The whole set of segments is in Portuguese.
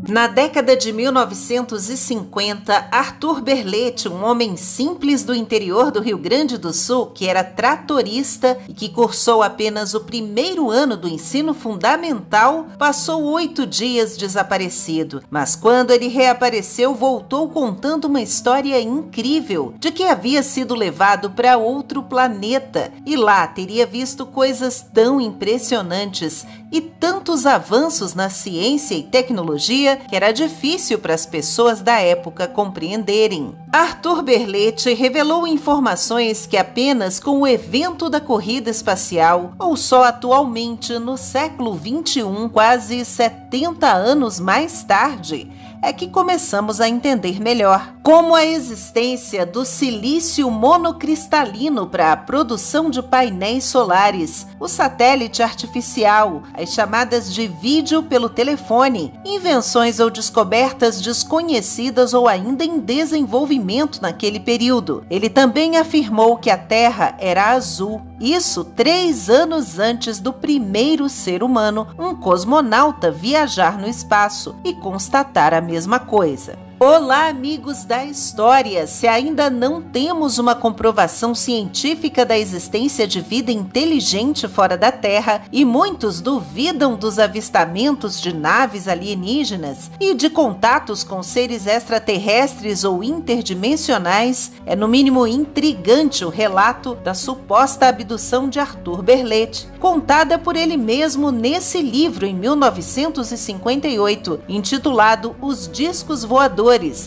Na década de 1950, Arthur Berletti, um homem simples do interior do Rio Grande do Sul, que era tratorista e que cursou apenas o primeiro ano do ensino fundamental, passou 8 dias desaparecido. Mas quando ele reapareceu, voltou contando uma história incrível de que havia sido levado para outro planeta e lá teria visto coisas tão impressionantes e tantos avanços na ciência e tecnologia que era difícil para as pessoas da época compreenderem. Arthur Berletti revelou informações que apenas com o evento da corrida espacial, ou só atualmente no século XXI, quase 70 anos mais tarde, é que começamos a entender melhor, como a existência do silício monocristalino para a produção de painéis solares, o satélite artificial, as chamadas de vídeo pelo telefone, invenções ou descobertas desconhecidas ou ainda em desenvolvimento naquele período. Ele também afirmou que a Terra era azul. Isso 3 anos antes do primeiro ser humano, um cosmonauta, viajar no espaço e constatar a mesma coisa. Olá, amigos da história! Se ainda não temos uma comprovação científica da existência de vida inteligente fora da Terra e muitos duvidam dos avistamentos de naves alienígenas e de contatos com seres extraterrestres ou interdimensionais, é no mínimo intrigante o relato da suposta abdução de Arthur Berletti, contada por ele mesmo nesse livro em 1958, intitulado Os Discos Voadores,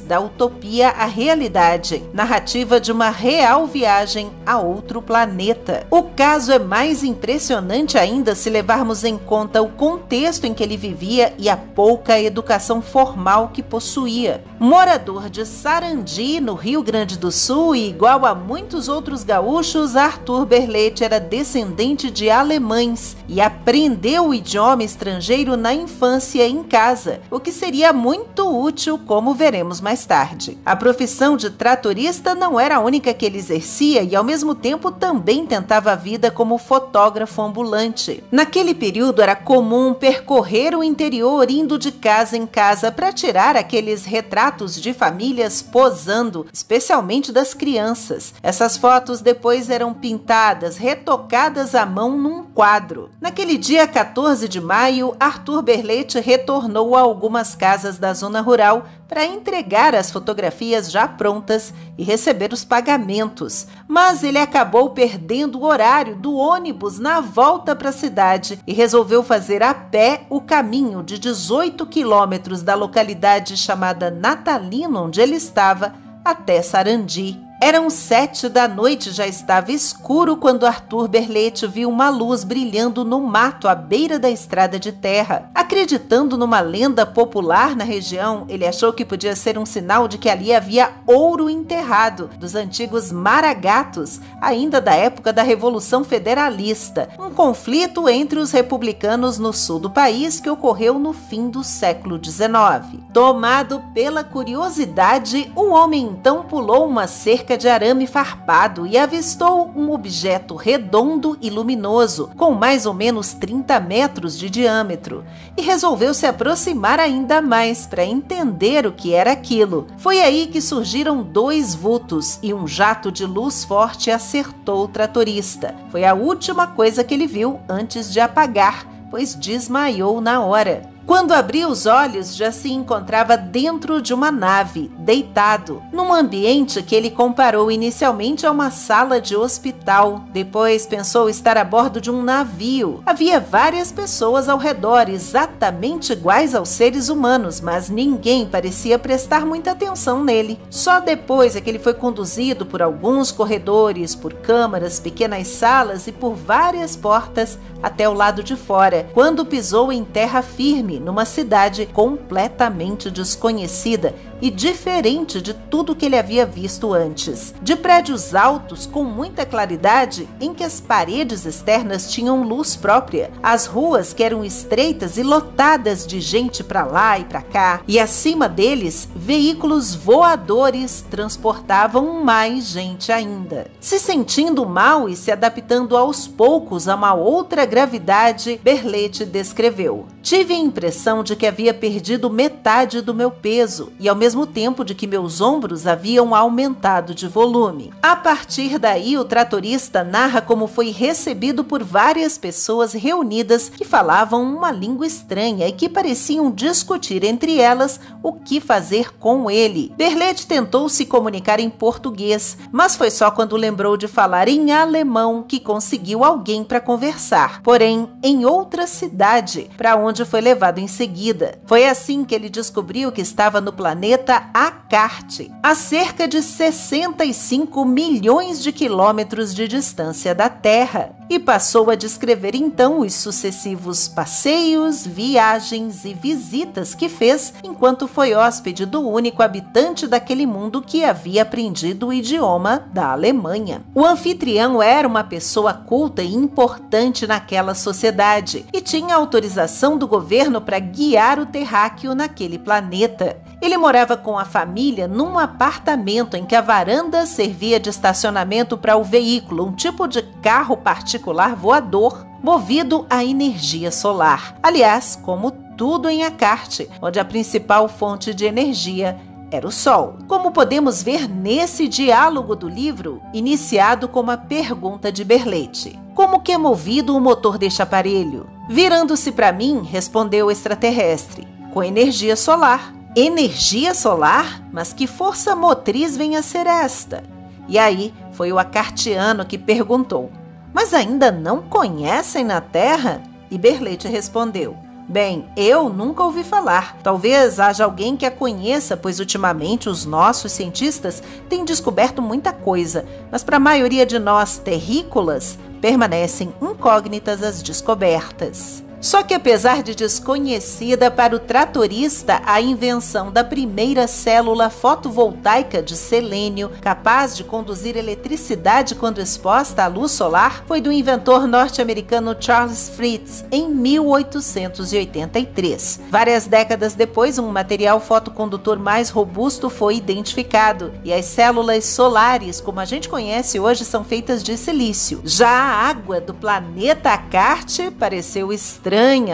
da utopia à realidade, narrativa de uma real viagem a outro planeta. O caso é mais impressionante ainda se levarmos em conta o contexto em que ele vivia e a pouca educação formal que possuía. Morador de Sarandi, no Rio Grande do Sul, e igual a muitos outros gaúchos, Arthur Berletti era descendente de alemães e aprendeu o idioma estrangeiro na infância em casa, o que seria muito útil, como veremos mais tarde. A profissão de tratorista não era a única que ele exercia e, ao mesmo tempo, também tentava a vida como fotógrafo ambulante. Naquele período, era comum percorrer o interior indo de casa em casa para tirar aqueles retratos de famílias posando, especialmente das crianças. Essas fotos depois eram pintadas, retocadas à mão num quadro. Naquele dia 14 de maio, Arthur Berletti retornou a algumas casas da zona rural para entregar as fotografias já prontas e receber os pagamentos. Mas ele acabou perdendo o horário do ônibus na volta para a cidade e resolveu fazer a pé o caminho de 18 quilômetros da localidade chamada Natalino, onde ele estava, até Sarandi. Eram 7 da noite, já estava escuro quando Arthur Berletti viu uma luz brilhando no mato à beira da estrada de terra. Acreditando numa lenda popular na região, ele achou que podia ser um sinal de que ali havia ouro enterrado, dos antigos maragatos, ainda da época da Revolução Federalista, um conflito entre os republicanos no sul do país que ocorreu no fim do século XIX. Tomado pela curiosidade, o homem então pulou uma cerca de arame farpado e avistou um objeto redondo e luminoso, com mais ou menos 30 metros de diâmetro, e resolveu se aproximar ainda mais para entender o que era aquilo. Foi aí que surgiram 2 vultos e um jato de luz forte acertou o tratorista. Foi a última coisa que ele viu antes de apagar, pois desmaiou na hora. Quando abriu os olhos, já se encontrava dentro de uma nave, deitado, num ambiente que ele comparou inicialmente a uma sala de hospital. Depois pensou estar a bordo de um navio. Havia várias pessoas ao redor, exatamente iguais aos seres humanos, mas ninguém parecia prestar muita atenção nele. Só depois é que ele foi conduzido por alguns corredores, por câmaras, pequenas salas e por várias portas até o lado de fora, quando pisou em terra firme, numa cidade completamente desconhecida, e diferente de tudo que ele havia visto antes. De prédios altos com muita claridade, em que as paredes externas tinham luz própria, as ruas que eram estreitas e lotadas de gente para lá e para cá, e acima deles, veículos voadores transportavam mais gente ainda. Se sentindo mal e se adaptando aos poucos a uma outra gravidade, Berlete descreveu: tive a impressão de que havia perdido metade do meu peso e ao mesmo tempo de que meus ombros haviam aumentado de volume. A partir daí, o tratorista narra como foi recebido por várias pessoas reunidas que falavam uma língua estranha e que pareciam discutir entre elas o que fazer com ele. Berlete tentou se comunicar em português, mas foi só quando lembrou de falar em alemão que conseguiu alguém para conversar, porém em outra cidade, para onde foi levado em seguida. Foi assim que ele descobriu que estava no planeta Acarte, a cerca de 65 milhões de quilômetros de distância da Terra, e passou a descrever então os sucessivos passeios, viagens e visitas que fez enquanto foi hóspede do único habitante daquele mundo que havia aprendido o idioma da Alemanha. O anfitrião era uma pessoa culta e importante naquela sociedade e tinha autorização do governo para guiar o terráqueo naquele planeta. Ele morava com a família num apartamento em que a varanda servia de estacionamento para o veículo, um tipo de carro particular voador movido a energia solar. Aliás, como tudo em Acarte, onde a principal fonte de energia era o Sol. Como podemos ver nesse diálogo do livro, iniciado com uma pergunta de Berlete: como que é movido o motor deste aparelho? Virando-se para mim, respondeu o extraterrestre: com energia solar. Energia solar? Mas que força motriz vem a ser esta? E aí foi o acartiano que perguntou: mas ainda não conhecem na Terra? E Berlete respondeu: bem, eu nunca ouvi falar. Talvez haja alguém que a conheça, pois ultimamente os nossos cientistas têm descoberto muita coisa, mas para a maioria de nós terrícolas, permanecem incógnitas as descobertas. Só que apesar de desconhecida para o tratorista, a invenção da primeira célula fotovoltaica de selênio capaz de conduzir eletricidade quando exposta à luz solar foi do inventor norte-americano Charles Fritts em 1883. Várias décadas depois, um material fotocondutor mais robusto foi identificado e as células solares, como a gente conhece hoje, são feitas de silício. Já a água do planeta Acarte pareceu estranha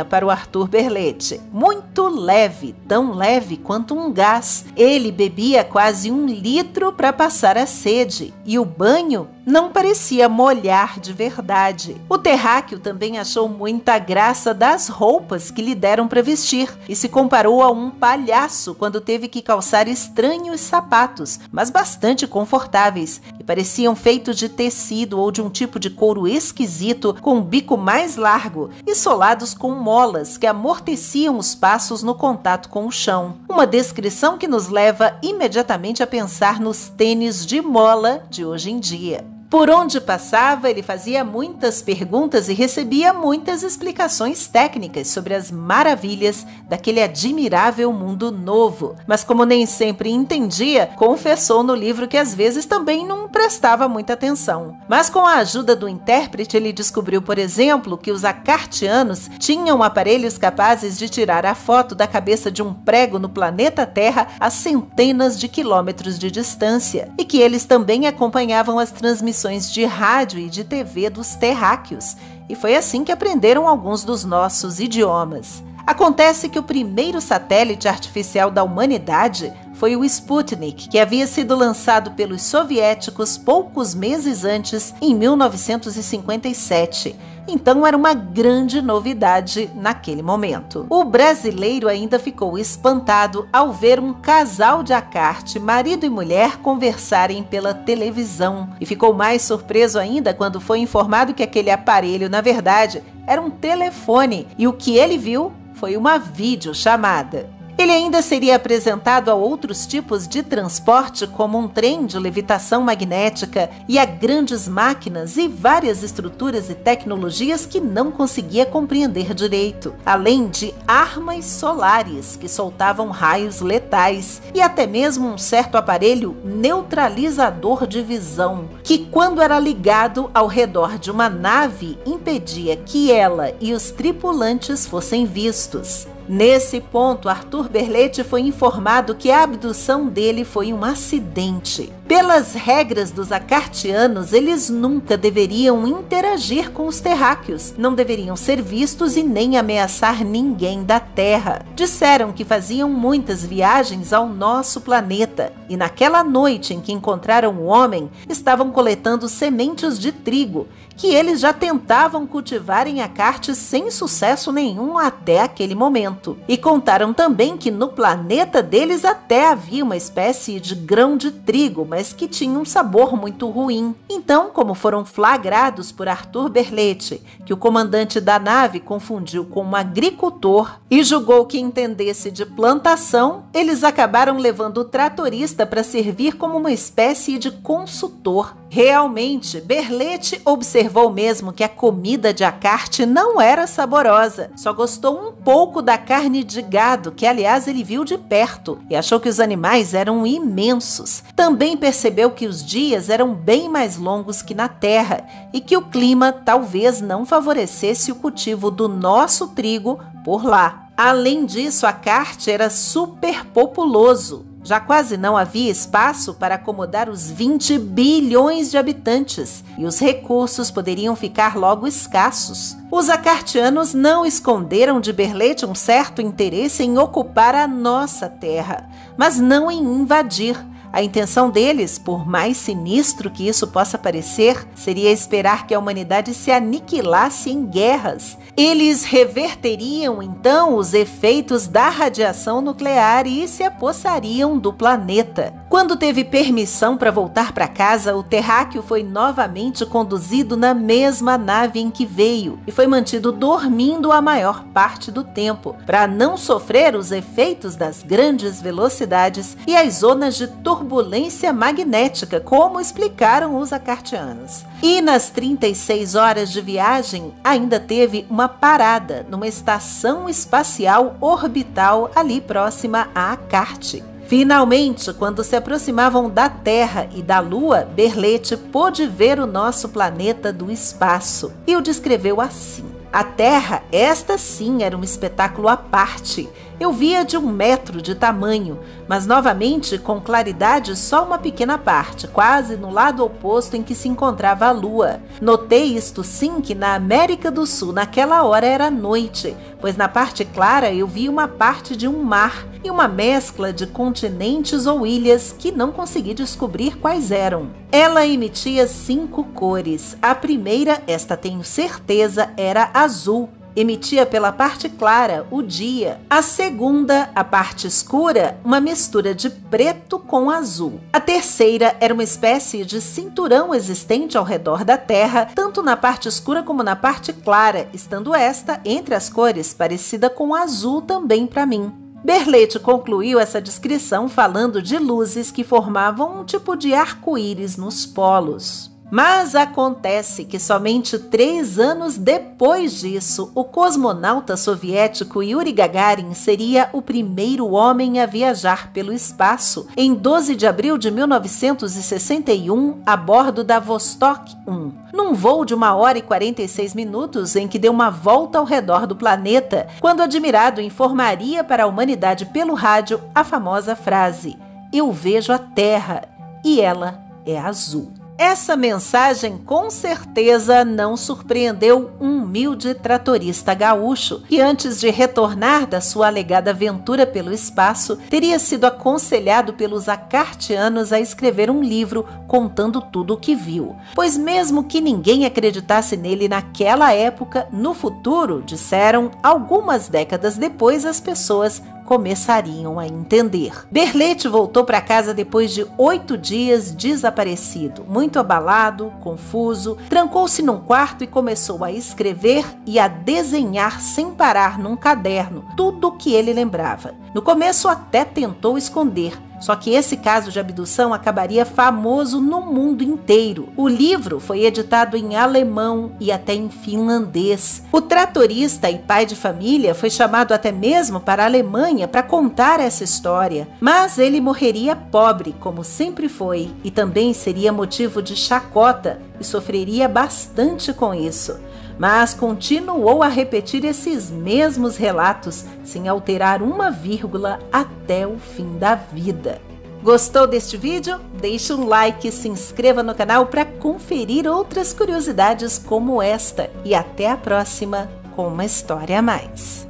para o Arthur Berlete. Muito leve, tão leve quanto um gás. Ele bebia quase 1 litro para passar a sede e o banho não parecia molhar de verdade. O terráqueo também achou muita graça das roupas que lhe deram para vestir e se comparou a um palhaço quando teve que calçar estranhos sapatos, mas bastante confortáveis, que pareciam feitos de tecido ou de um tipo de couro esquisito com um bico mais largo e solados com molas que amorteciam os passos no contato com o chão. Uma descrição que nos leva imediatamente a pensar nos tênis de mola de hoje em dia. Por onde passava, ele fazia muitas perguntas e recebia muitas explicações técnicas sobre as maravilhas daquele admirável mundo novo. Mas como nem sempre entendia, confessou no livro que às vezes também não prestava muita atenção. Mas com a ajuda do intérprete, ele descobriu, por exemplo, que os acartianos tinham aparelhos capazes de tirar a foto da cabeça de um prego no planeta Terra a centenas de quilômetros de distância e que eles também acompanhavam as transmissões de rádio e de TV dos terráqueos, e foi assim que aprenderam alguns dos nossos idiomas. Acontece que o primeiro satélite artificial da humanidade foi o Sputnik, que havia sido lançado pelos soviéticos poucos meses antes, em 1957. Então era uma grande novidade naquele momento. O brasileiro ainda ficou espantado ao ver um casal de Acarte, marido e mulher, conversarem pela televisão. E ficou mais surpreso ainda quando foi informado que aquele aparelho, na verdade, era um telefone, e o que ele viu foi uma videochamada. Ele ainda seria apresentado a outros tipos de transporte, como um trem de levitação magnética e a grandes máquinas e várias estruturas e tecnologias que não conseguia compreender direito, além de armas solares que soltavam raios letais e até mesmo um certo aparelho neutralizador de visão, que quando era ligado ao redor de uma nave impedia que ela e os tripulantes fossem vistos. Nesse ponto, Arthur Berletti foi informado que a abdução dele foi um acidente. Pelas regras dos acartianos, eles nunca deveriam interagir com os terráqueos, não deveriam ser vistos e nem ameaçar ninguém da Terra. Disseram que faziam muitas viagens ao nosso planeta e naquela noite em que encontraram o homem, estavam coletando sementes de trigo, que eles já tentavam cultivar em Acarte sem sucesso nenhum até aquele momento. E contaram também que no planeta deles até havia uma espécie de grão de trigo, mas que tinha um sabor muito ruim. Então, como foram flagrados por Arthur Berletti, que o comandante da nave confundiu com um agricultor e julgou que entendesse de plantação, eles acabaram levando o tratorista para servir como uma espécie de consultor. Realmente, Berletti observou mesmo que a comida de Acarte não era saborosa, só gostou um pouco da carne de gado, que aliás ele viu de perto, e achou que os animais eram imensos. Também percebeu que os dias eram bem mais longos que na Terra e que o clima talvez não favorecesse o cultivo do nosso trigo por lá. Além disso, Acarte era superpopuloso. Já quase não havia espaço para acomodar os 20 bilhões de habitantes e os recursos poderiam ficar logo escassos. Os acartianos não esconderam de Berletti um certo interesse em ocupar a nossa terra, mas não em invadir. A intenção deles, por mais sinistro que isso possa parecer, seria esperar que a humanidade se aniquilasse em guerras. Eles reverteriam, então, os efeitos da radiação nuclear e se apossariam do planeta. Quando teve permissão para voltar para casa, o terráqueo foi novamente conduzido na mesma nave em que veio e foi mantido dormindo a maior parte do tempo, para não sofrer os efeitos das grandes velocidades e as zonas de turbulência magnética, como explicaram os acartianos. E nas 36 horas de viagem, ainda teve uma parada numa estação espacial orbital ali próxima a Acarte. Finalmente, quando se aproximavam da Terra e da Lua, Berletti pôde ver o nosso planeta do espaço e o descreveu assim. A Terra, esta sim, era um espetáculo à parte. Eu via de 1 metro de tamanho, mas novamente com claridade só uma pequena parte, quase no lado oposto em que se encontrava a Lua. Notei isto sim que na América do Sul naquela hora era noite, pois na parte clara eu vi uma parte de um mar e uma mescla de continentes ou ilhas que não consegui descobrir quais eram. Ela emitia 5 cores. A primeira, esta tenho certeza, era azul. Emitia pela parte clara o dia. A segunda, a parte escura, uma mistura de preto com azul. A terceira era uma espécie de cinturão existente ao redor da Terra, tanto na parte escura como na parte clara, estando esta, entre as cores, parecida com azul também para mim. Berletti concluiu essa descrição falando de luzes que formavam um tipo de arco-íris nos polos. Mas acontece que somente 3 anos depois disso, o cosmonauta soviético Yuri Gagarin seria o primeiro homem a viajar pelo espaço em 12 de abril de 1961 a bordo da Vostok 1, num voo de 1 hora e 46 minutos em que deu uma volta ao redor do planeta, quando admirado informaria para a humanidade pelo rádio a famosa frase: "Eu vejo a Terra e ela é azul". Essa mensagem com certeza não surpreendeu um humilde tratorista gaúcho que antes de retornar da sua alegada aventura pelo espaço teria sido aconselhado pelos acartianos a escrever um livro contando tudo o que viu, pois mesmo que ninguém acreditasse nele naquela época, no futuro, disseram, algumas décadas depois as pessoas começariam a entender. Berlete voltou para casa depois de 8 dias desaparecido, muito abalado, confuso, trancou-se num quarto e começou a escrever e a desenhar sem parar num caderno tudo o que ele lembrava. No começo até tentou esconder, só que esse caso de abdução acabaria famoso no mundo inteiro. O livro foi editado em alemão e até em finlandês. O tratorista e pai de família foi chamado até mesmo para a Alemanha para contar essa história. Mas ele morreria pobre, como sempre foi, e também seria motivo de chacota e sofreria bastante com isso. Mas continuou a repetir esses mesmos relatos, sem alterar uma vírgula até o fim da vida. Gostou deste vídeo? Deixe um like e se inscreva no canal para conferir outras curiosidades como esta. E até a próxima com uma história a mais.